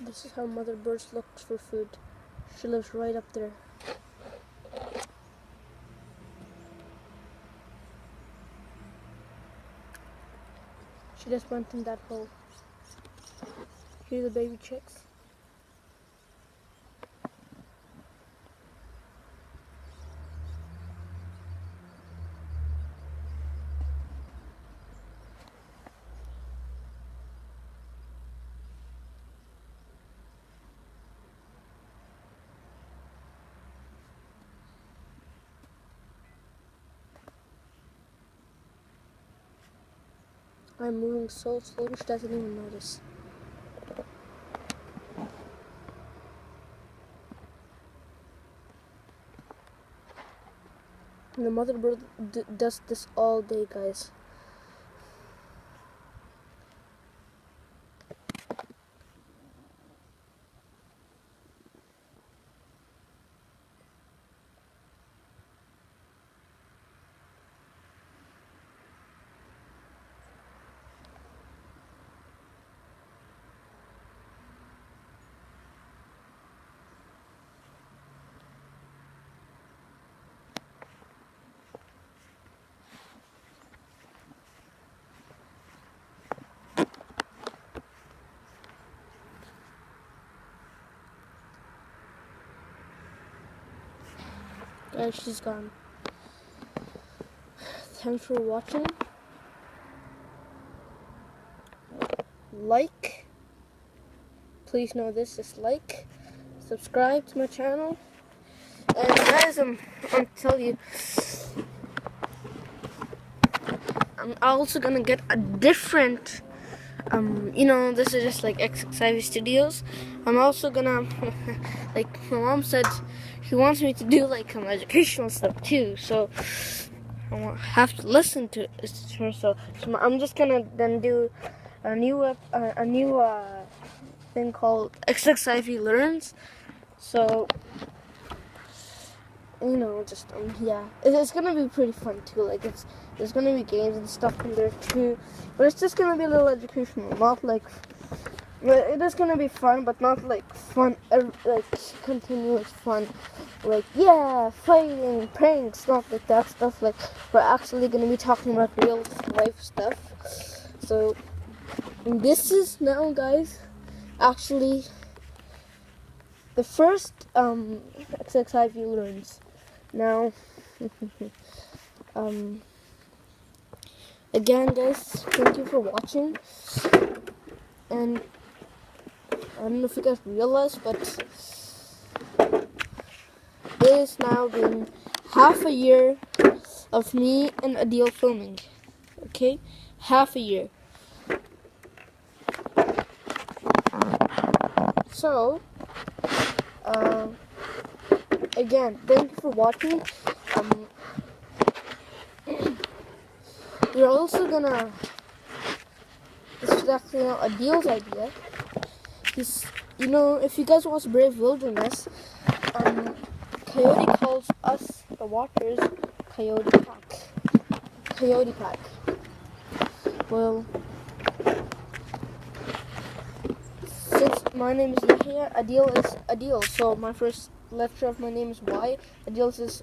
This is how Mother Bird looks for food. She lives right up there. She just went in that hole. Here are the baby chicks. I'm moving so slowly she doesn't even notice. And the mother bird does this all day, guys. Guys, she's gone. Thanks for watching. Like. Please know this is like. Subscribe to my channel. And guys, I'm tell you, I'm also gonna get a different this is just like XXIV Studios. I'm also gonna like my mom said she wants me to do like some educational stuff too, so I have to listen to her. So I'm just gonna then do a new thing called XXIV Learns. So just yeah, it's gonna be pretty fun too. Like there's gonna be games and stuff in there too, but it's just gonna be a little educational, not like. It is gonna be fun, but not like fun, like continuous fun. Like yeah, fighting, pranks, not like that stuff. Like we're actually gonna be talking about real life stuff. So this is now, guys, actually the first XXIV Learns. Now, again, guys, thank you for watching. And I don't know if you guys realize, but it has now been half a year of me and Adeel filming. Okay? Half a year. So, again, thank you for watching. We're also gonna, this is actually Adeel's idea. He's, if you guys watch Brave Wilderness, Coyote calls us, the Watchers, Coyote Pack. Well, since my name is Yahya, Adeel is Adeel, so my first letter of my name is Y, Adeel's is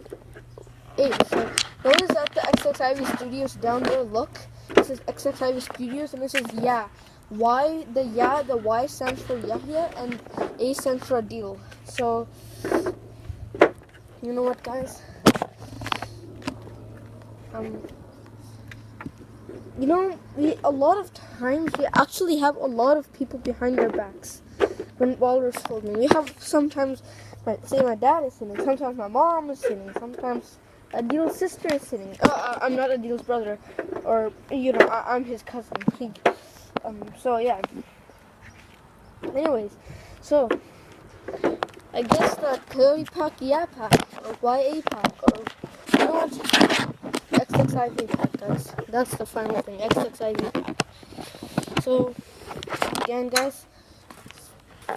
A. So notice that the XXIV Studios down there, look, this is XXIV Studios, and this is Ya. Y, the Y stands for Yahya, and A stands for Adeel. So, you know what, guys? A lot of times we actually have a lot of people behind our backs while we're filming. We have sometimes, my dad is sitting, sometimes my mom is sitting, sometimes Adeel's sister is sitting. I'm not Adeel's brother, or I'm his cousin. So yeah. Anyways, so I guess the Coyote Pack, Ya Pack, or YA Pack, or you know what? XXIV Pack, guys. That's the final thing. XXIV Pack. So again, guys,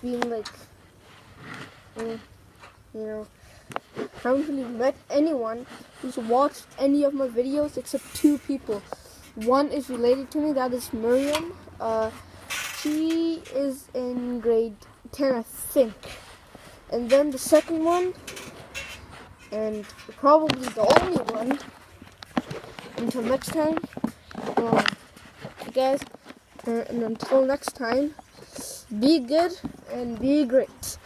being like, I haven't really met anyone who's watched any of my videos except 2 people. One is related to me, that is Miriam. She is in grade 10, I think. And then the second one, and probably the only one, until next time, you guys, and until next time, be good and be great.